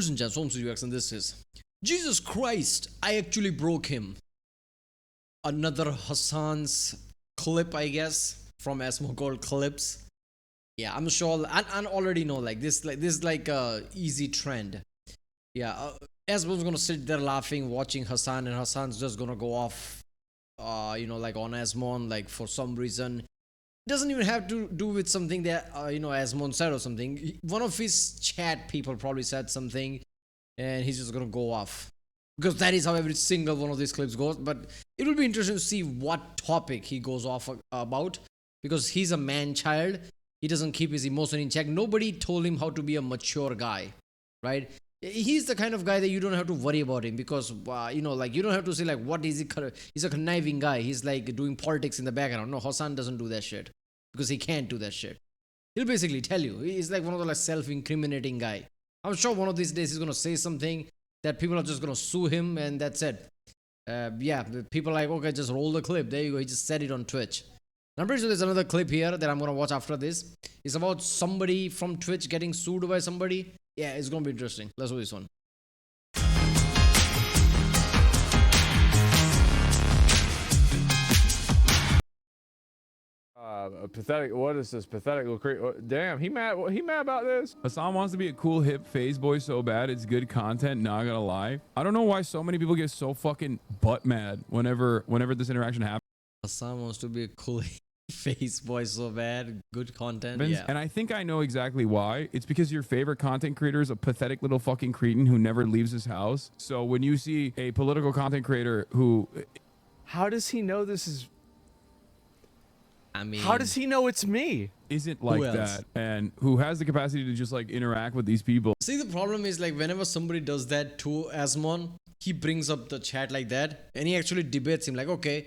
Hasan and this is Jesus Christ, I actually broke him. Another Hasan's clip, I guess, from asmongold clips. Yeah, I'm sure I already know like this a easy trend. Yeah, Asmon's gonna sit there laughing, watching Hasan, and Hasan's just gonna go off, like on Asmon, like for some reason. It doesn't even have to do with something that Asmon said or something. One of his chat people probably said something, and he's just gonna go off because that is how every single one of these clips goes. But it will be interesting to see what topic he goes off about, because he's a man child. He doesn't keep his emotion in check. Nobody told him how to be a mature guy, right? He's the kind of guy that you don't have to worry about him, because you don't have to say like, what is he? He's a conniving guy. He's like doing politics in the background. No, Hasan doesn't do that shit because he can't do that shit. He'll basically tell you. He's like one of the like self-incriminating guy. I'm sure one of these days he's gonna say something that people are just gonna sue him, and that's it. Yeah, people are like, okay, just roll the clip. There you go. He just said it on Twitch. I'm pretty sure there's another clip here that I'm gonna watch after this. It's about somebody from Twitch getting sued by somebody. Yeah, it's gonna be interesting. Let's do this one. Pathetic. What is this? Pathetic little damn, he mad. He mad about this? Hasan wants to be a cool hip phase boy so bad. It's good content, not gonna lie. I don't know why so many people get so fucking butt mad whenever this interaction happens. Hasan wants to be a cool face boy so bad. Good content. Yeah. And I think I know exactly why. It's because your favorite content creator is a pathetic little fucking cretin who never leaves his house. So when you see a political content creator who... How does he know this is... I mean... How does he know it's me? Isn't like that, and who has the capacity to just like interact with these people. See, the problem is like whenever somebody does that to Asmon, he brings up the chat like that, and he actually debates him like, okay,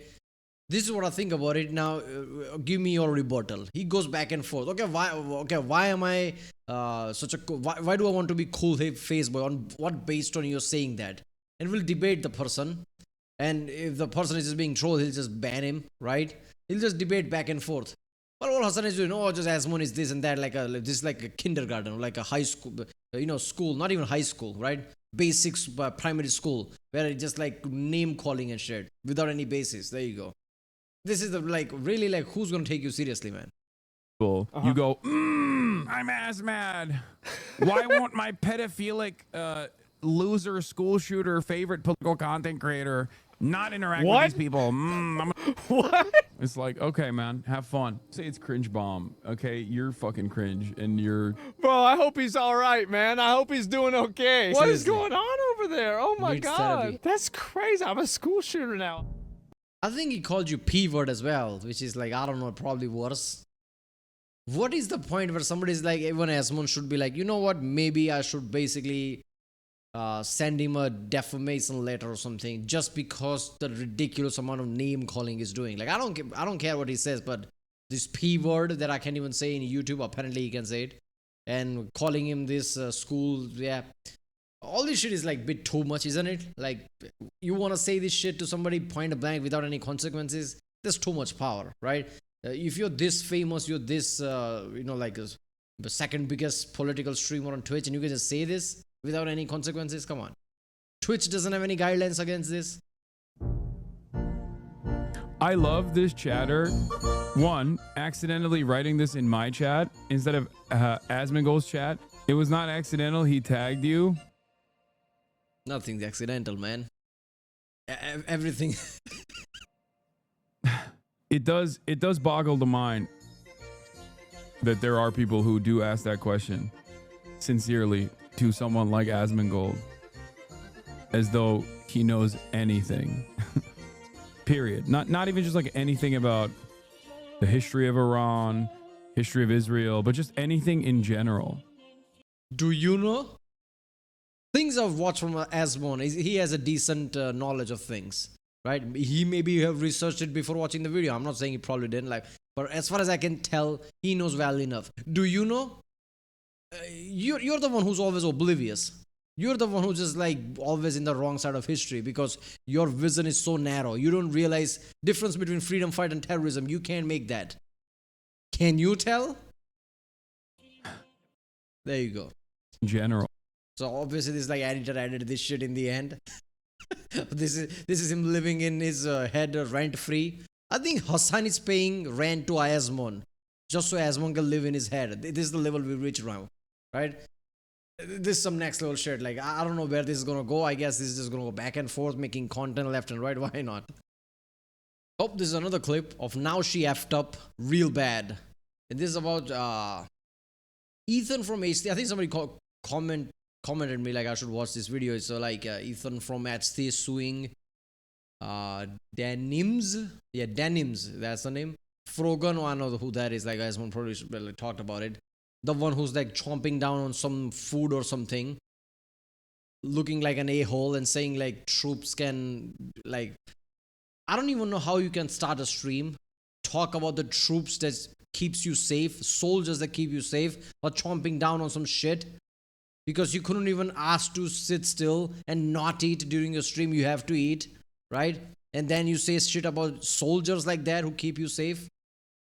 this is what I think about it. Now, give me your rebuttal. He goes back and forth. Okay, why am I why do I want to be cool face boy? On what based on you're saying that? And we'll debate the person. And if the person is just being trolled, he'll just ban him, right? He'll just debate back and forth. But all Hasan is doing, oh, just Asmon is this and that, like this is like a kindergarten or like a high school, school, not even high school, right? Basics, primary school, where it's just like name calling and shit without any basis. There you go. This is the really who's gonna take you seriously, man? You go, I'm ass mad. Why won't my pedophilic loser school shooter favorite political content creator not interact with these people? What? It's like, okay, man, have fun. Say it's cringe bomb. Okay, you're fucking cringe, and you're... Bro, I hope he's all right, man. I hope he's doing okay. What is Seriously. going on over there? Oh my Needs God. therapy. That's crazy. I'm a school shooter now. I think he called you P word as well, which is like, I don't know, probably worse. What is the point where somebody's like, even Asmon should be like, you know what, maybe I should basically send him a defamation letter or something, just because the ridiculous amount of name calling he's doing. Like, I don't care what he says, but this P word that I can't even say in YouTube, apparently he can say it, and calling him this school, yeah. All this shit is like a bit too much, isn't it? Like, you want to say this shit to somebody point blank without any consequences? There's too much power, right? If you're this famous, you're this, the second biggest political streamer on Twitch, and you can just say this without any consequences? Come on. Twitch doesn't have any guidelines against this. I love this chatter. One, accidentally writing this in my chat instead of asmongold's chat. It was not accidental. He tagged you. Nothing's accidental, man. Everything. It does boggle the mind that there are people who do ask that question sincerely to someone like asmongold, as though he knows anything. Period. Not even just like anything about the history of Iran, history of Israel, but just anything in general. Do you know? Things I've watched from Asmon, he has a decent knowledge of things, right? He maybe have researched it before watching the video. I'm not saying he probably didn't, but as far as I can tell, he knows well enough. Do you know? You're the one who's always oblivious. You're the one who's just like always in the wrong side of history, because your vision is so narrow. You don't realize difference between freedom fight and terrorism. You can't make that. Can you tell? There you go. In general. So obviously this like editor added this shit in the end. This is him living in his head rent free. I think Hasan is paying rent to Asmon just so Asmon can live in his head. This is the level we reach now, right? This is some next level shit. Like I don't know where this is gonna go. I guess this is just gonna go back and forth, making content left and right. Why not? Oh, this is another clip of now she effed up real bad. And this is about Ethan from HT. I think somebody commented me like I should watch this video. So like Ethan from HT suing Denims. Yeah, Denims. That's the name. Frogan. I know who that is. Like Asmon probably talked about it. The one who's like chomping down on some food or something, looking like an a-hole and saying like troops can like. I don't even know how you can start a stream, talk about the troops that keeps you safe, soldiers that keep you safe, but chomping down on some shit because you couldn't even ask to sit still and not eat during your stream. You have to eat, right? And then you say shit about soldiers like that who keep you safe.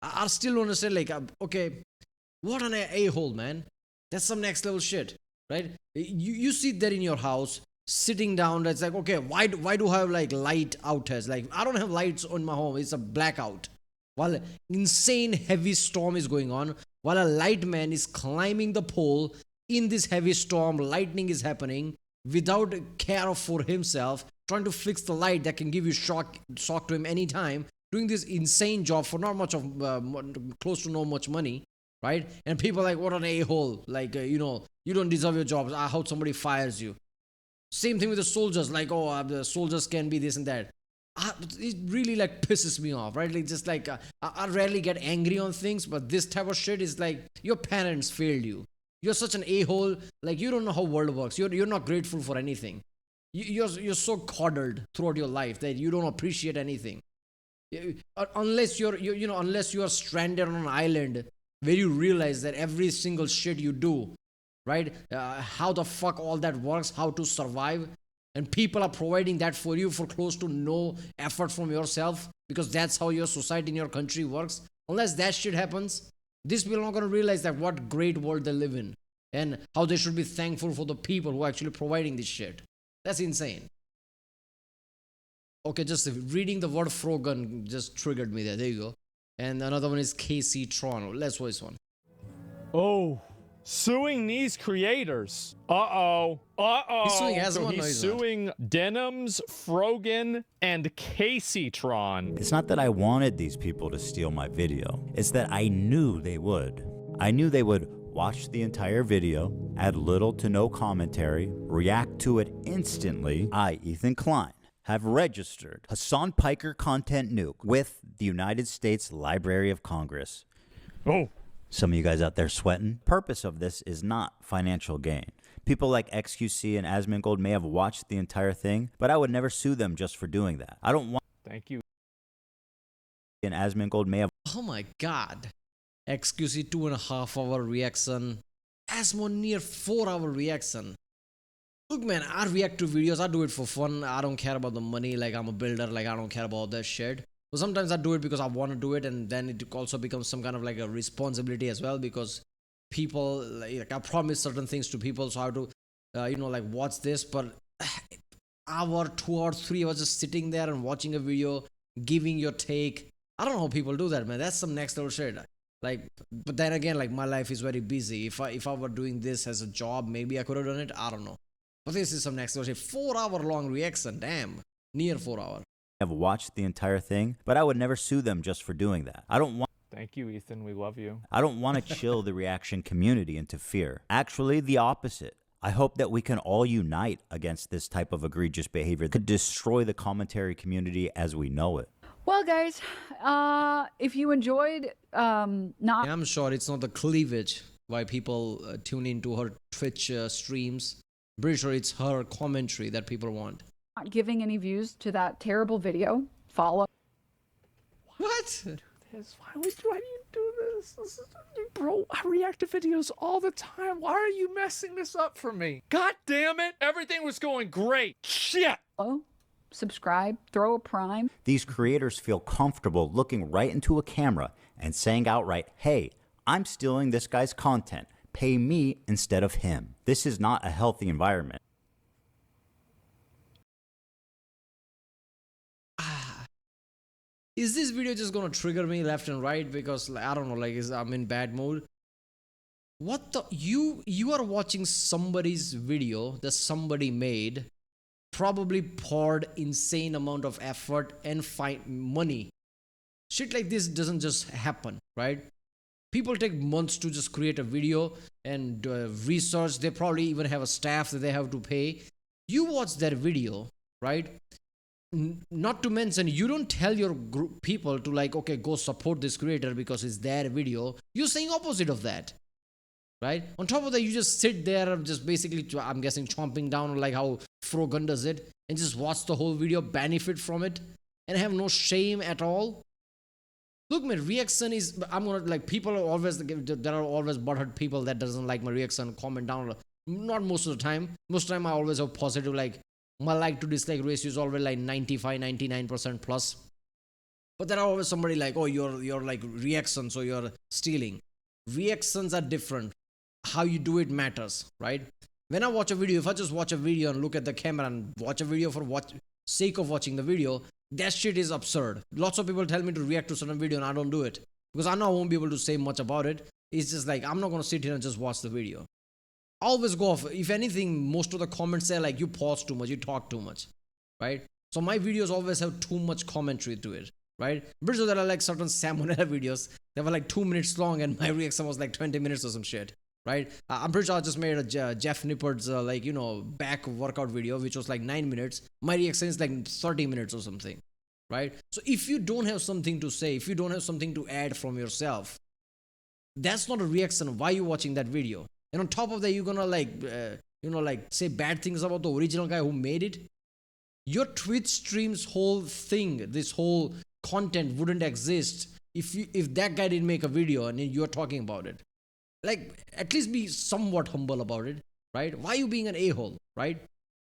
I still don't understand. Like, okay, what an a-hole, man. That's some next level shit, right? You sit there in your house, sitting down. That's like, okay, why do I have like light outages? Like, I don't have lights on my home. It's a blackout. While insane heavy storm is going on, while a light man is climbing the pole in this heavy storm, lightning is happening without care for himself, trying to fix the light that can give you shock to him anytime, doing this insane job for not much of close to no much money, right? And people are like, what an a-hole, like you don't deserve your job. I hope somebody fires you. Same thing with the soldiers, like, oh, the soldiers can be this and that. It really like pisses me off, right? Like just like I rarely get angry on things, but this type of shit is like your parents failed you. You're such an a-hole. Like you don't know how world works. You're not grateful for anything. You're so coddled throughout your life that you don't appreciate anything. Unless unless you are stranded on an island where you realize that every single shit you do, right? How the fuck all that works, how to survive. And people are providing that for you for close to no effort from yourself because that's how your society in your country works. Unless that shit happens, these people are not going to realize that what great world they live in and how they should be thankful for the people who are actually providing this shit. That's insane. Okay, just reading the word Frogan just triggered me there. There you go. And another one is KC Tron. Let's watch this one. Oh. Suing these creators. He's suing Asmon? So No, he's he's not. suing Denims, Frogan, and Caseytron. It's not that I wanted these people to steal my video. It's that I knew they would. I knew they would watch the entire video, add little to no commentary, react to it instantly. I, Ethan Klein, have registered Hasan Piker content nuke with the United States Library of Congress. Oh. Some of you guys out there sweating. Purpose of this is not financial gain. People like XQC and asmongold may have watched the entire thing, but I would never sue them just for doing that. I don't want. Thank you. And asmongold may have. Oh my god. XQC 2.5 hour reaction. Asmon near 4 hour reaction. Look, man, I react to videos. I do it for fun. I don't care about the money. Like, I'm a builder. Like, I don't care about that shit. But sometimes I do it because I want to do it, and then it also becomes some kind of like a responsibility as well because people, like I promise certain things to people, so I have to, like watch this. But hour, 2 or 3 hours just sitting there and watching a video, giving your take. I don't know how people do that, man. That's some next level shit. Like, but then again, like my life is very busy. If I were doing this as a job, maybe I could have done it. I don't know. But this is some next level shit. 4 hour long reaction, damn, near 4 hour. Have watched the entire thing, but I would never sue them just for doing that. I don't want. Thank you, Ethan. We love you. I don't want to chill the reaction community into fear. Actually, the opposite. I hope that we can all unite against this type of egregious behavior that could destroy the commentary community as we know it. Well, guys, if you enjoyed not Yeah, I'm sure it's not the cleavage why people tune into her Twitch streams. I'm pretty sure it's her commentary that people want. giving any views to that terrible video, follow. What? Why do you do this? Bro, I react to videos all the time. Why are you messing this up for me? God damn it. Everything was going great. Shit. Subscribe, throw a prime. These creators feel comfortable looking right into a camera and saying outright, hey, I'm stealing this guy's content pay me instead of him. This is not a healthy environment. Is this video just gonna trigger me left and right because I don't know, like I'm in bad mood? What the you are watching somebody's video that somebody made, probably poured insane amount of effort and find money. Shit like this doesn't just happen, right? People take months to just create a video and research. They probably even have a staff that they have to pay. You watch that video, right? Not to mention, you don't tell your group people to like, okay, go support this creator because it's their video. You're saying opposite of that, right? On top of that, you just sit there and just basically, I'm guessing, chomping down like how Frogun does it, and just watch the whole video, benefit from it, and have no shame at all. Look, my reaction is, I'm gonna like, people are always, there are always butthurt people that doesn't like my reaction, comment down. Not most of the time. Most of the time, I always have positive, like, my like to dislike ratio is always like 95-99% plus. But there are always somebody like, oh, you're like reaction, so you're stealing. Reactions are different. How you do it matters, right? When I watch a video, if I just watch a video and look at the camera and watch a video for sake of watching the video, that shit is absurd. Lots of people tell me to react to certain video and I don't do it because I know I won't be able to say much about it. It's just like, I'm not going to sit here and just watch the video. I always go off. If anything, most of the comments say like, you pause too much, you talk too much, right? So my videos always have too much commentary to it, right? But so there are like certain salmonella videos that were like 2 minutes long and my reaction was like 20 minutes or some shit, right? I'm pretty sure I just made a Jeff Nippard's like, you know, back workout video, which was like 9 minutes. My reaction is like 30 minutes or something, right? So if you don't have something to say, if you don't have something to add from yourself, that's not a reaction. Why are you watching that video? And on top of that, you're gonna like, like say bad things about the original guy who made it. Your Twitch stream's whole thing, this whole content wouldn't exist if that guy didn't make a video and you're talking about it. Like, at least be somewhat humble about it, right? Why are you being an a-hole, right?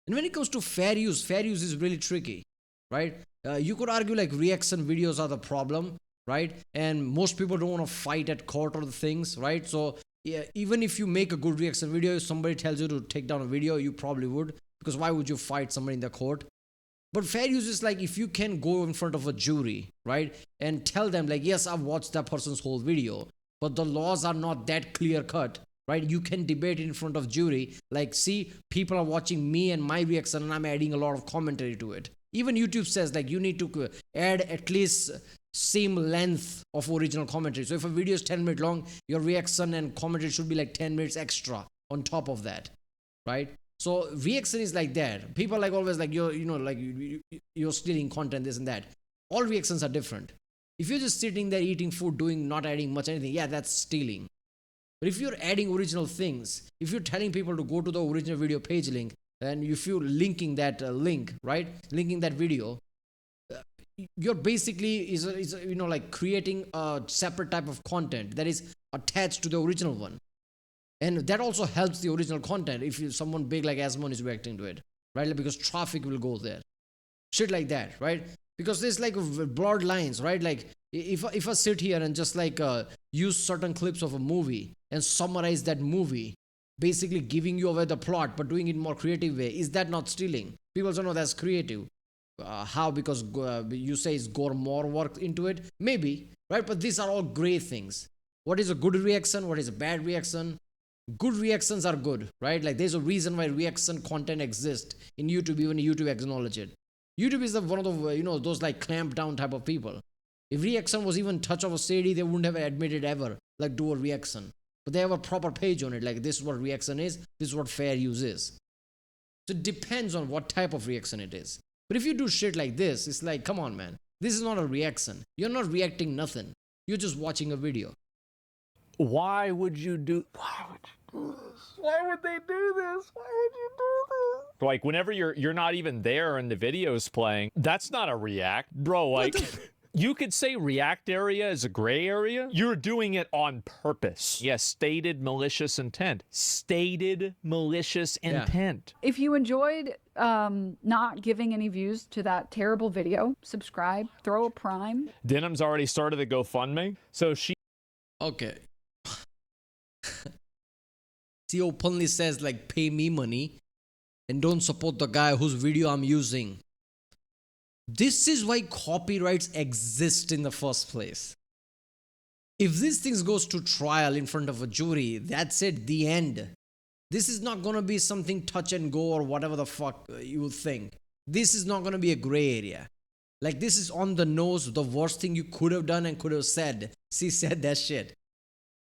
And when it comes to fair use is really tricky, right? You could argue like reaction videos are the problem, right? And most people don't want to fight at court or the things, right? So yeah, even if you make a good reaction video, if somebody tells you to take down a video, you probably would, because why would you fight somebody in the court? But fair use is like if you can go in front of a jury, right, and tell them like, yes, I've watched that person's whole video, but the laws are not that clear cut, right? You can debate in front of jury, like, see, people are watching me and my reaction and I'm adding a lot of commentary to it. Even YouTube says like you need to add at least same length of original commentary. So if a video is 10 minutes long, your reaction and commentary should be like 10 minutes extra on top of that, right? So reaction is like that. People like always like you're stealing content, this and that. All reactions are different. If you're just sitting there eating food, not adding much anything, yeah, that's stealing. But if you're adding original things, if you're telling people to go to the original video page link, and if you're linking that link, right, linking that video, you're basically like creating a separate type of content that is attached to the original one, and that also helps the original content if someone big like Asmon is reacting to it, right? Like, because traffic will go there, shit like that, right? Because there's like blurred lines, right? Like if I sit here and just like use certain clips of a movie and summarize that movie, basically giving you away the plot but doing it in more creative way, is that not stealing? People don't know that's creative. How? Because you say it's got more work into it? Maybe, right? But these are all gray things. What is a good reaction? What is a bad reaction? Good reactions are good, right? Like there's a reason why reaction content exists in YouTube, even YouTube acknowledge it. YouTube is one of the, those like clamped down type of people. If reaction was even touch of a shady, they wouldn't have admitted ever, like do a reaction. But they have a proper page on it, like this is what reaction is, this is what fair use is. So it depends on what type of reaction it is. But if you do shit like this, it's like, come on, man. This is not a reaction. You're not reacting nothing. You're just watching a video. Why would you do this? Why would they do this? Why would you do this? Like, whenever you're not even there and the video's playing, that's not a react. Bro, like, you could say react area is a gray area. You're doing it on purpose. Yes, stated malicious intent. Stated malicious intent. If you enjoyed not giving any views to that terrible video, subscribe, throw a prime. Denim's already started the GoFundMe, so she... Okay. He openly says like, pay me money and don't support the guy whose video I'm using. This is why copyrights exist in the first place. If these things goes to trial in front of a jury, that's it, the end. This is not going to be something touch and go or whatever the fuck you think. This is not going to be a gray area. Like, this is on the nose, the worst thing you could have done and could have said. She said that shit.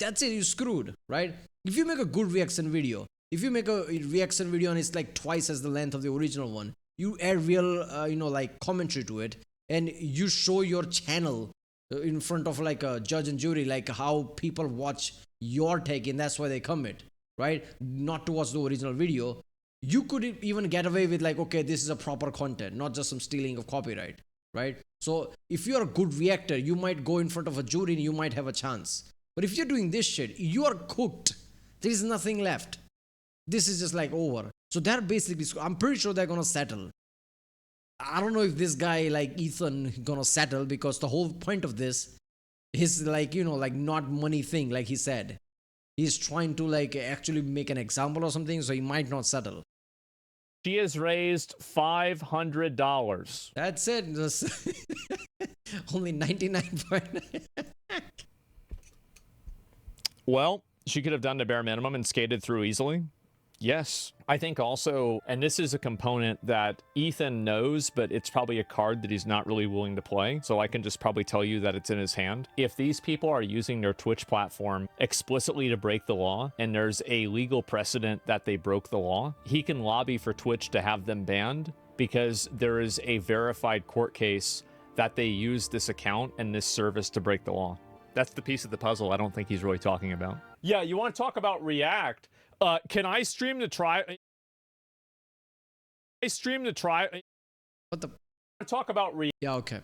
That's it, you screwed, right? If you make a good reaction video, if you make a reaction video and it's like twice as the length of the original one, you add real, like commentary to it, and you show your channel in front of like a judge and jury, like how people watch your take, and that's why they comment, right? Not to watch the original video. You could even get away with like, okay, this is a proper content, not just some stealing of copyright, right? So if you're a good reactor, you might go in front of a jury and you might have a chance. But if you're doing this shit, you are cooked. There is nothing left. This is just like over. So they're basically, I'm pretty sure they're gonna settle. I don't know if this guy like Ethan gonna settle, because the whole point of this is like, like not money thing, like he said. He's trying to like actually make an example or something, so he might not settle. She has raised $500. That's it. Only 99.9. Well, she could have done the bare minimum and skated through easily. Yes. I think also, and this is a component that Ethan knows, but it's probably a card that he's not really willing to play. So I can just probably tell you that it's in his hand. If these people are using their Twitch platform explicitly to break the law, and there's a legal precedent that they broke the law, he can lobby for Twitch to have them banned, because there is a verified court case that they used this account and this service to break the law. That's the piece of the puzzle I don't think he's really talking about. Yeah, you want to talk about React? Can I stream the try? What the? Talk about Yeah, okay.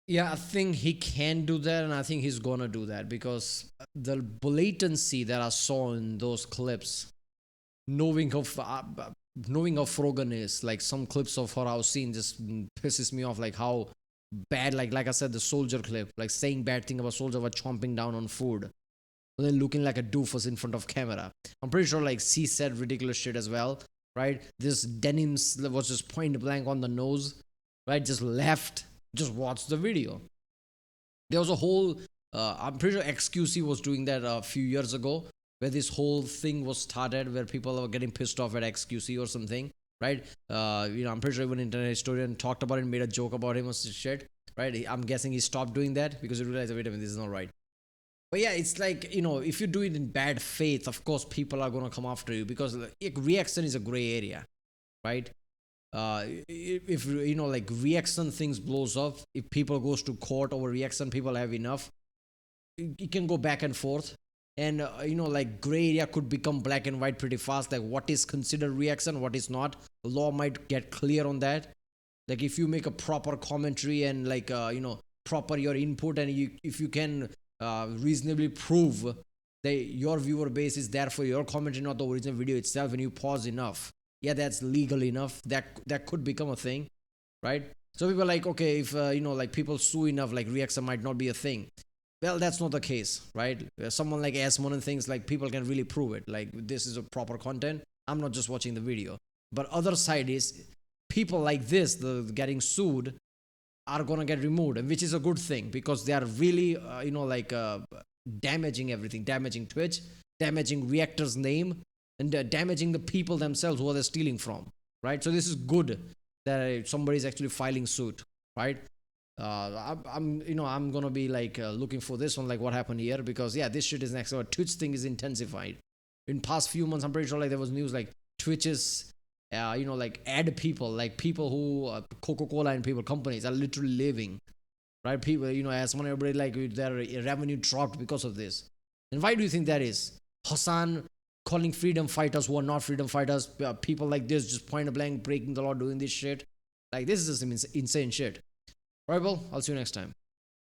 Yeah, I think he can do that, and I think he's gonna do that, because the blatancy that I saw in those clips, knowing how Frogan is, like some clips of her I was seeing just pisses me off, like how bad, like I said, the soldier clip, like saying bad thing about soldier while chomping down on food, and then looking like a doofus in front of camera. I'm pretty sure like C said ridiculous shit as well, right? This denim was just point blank on the nose, right? Just left. Just watch the video. There was a whole, I'm pretty sure XQC was doing that a few years ago, where this whole thing was started, where people were getting pissed off at XQC or something, right? I'm pretty sure even internet historian talked about it and made a joke about him or shit, right? I'm guessing he stopped doing that because he realized, wait a minute, this is not right. But yeah, it's like, if you do it in bad faith, of course people are going to come after you, because reaction is a gray area, right? If like reaction things blows up, if people goes to court over reaction, people have enough, it can go back and forth, and like gray area could become black and white pretty fast, like what is considered reaction, what is not. The law might get clear on that. Like if you make a proper commentary and like proper your input, and if you can reasonably prove that your viewer base is there for your commentary, not the original video itself, and you pause enough, yeah, that's legal enough. That could become a thing, right? So people are like, okay, if like people sue enough, like reaction might not be a thing. Well, that's not the case, right? Someone like Asmon and things, like people can really prove it. Like this is a proper content. I'm not just watching the video. But other side is people like this, the getting sued, are gonna get removed, and which is a good thing, because they are really damaging everything, damaging Twitch, damaging reactor's name, and damaging the people themselves who they're stealing from, right? So this is good that somebody is actually filing suit, right? I'm gonna be like looking for this one, like what happened here, because yeah, this shit is next. So Twitch thing is intensified. In past few months, I'm pretty sure like there was news like Twitch's, like ad people, like people who Coca-Cola and people, companies are literally living, right? People, as one everybody like their revenue dropped because of this. And why do you think that is? Hasan calling freedom fighters who are not freedom fighters, people like this just point blank breaking the law, doing this shit. Like this is just some insane shit. Right, well, I'll see you next time.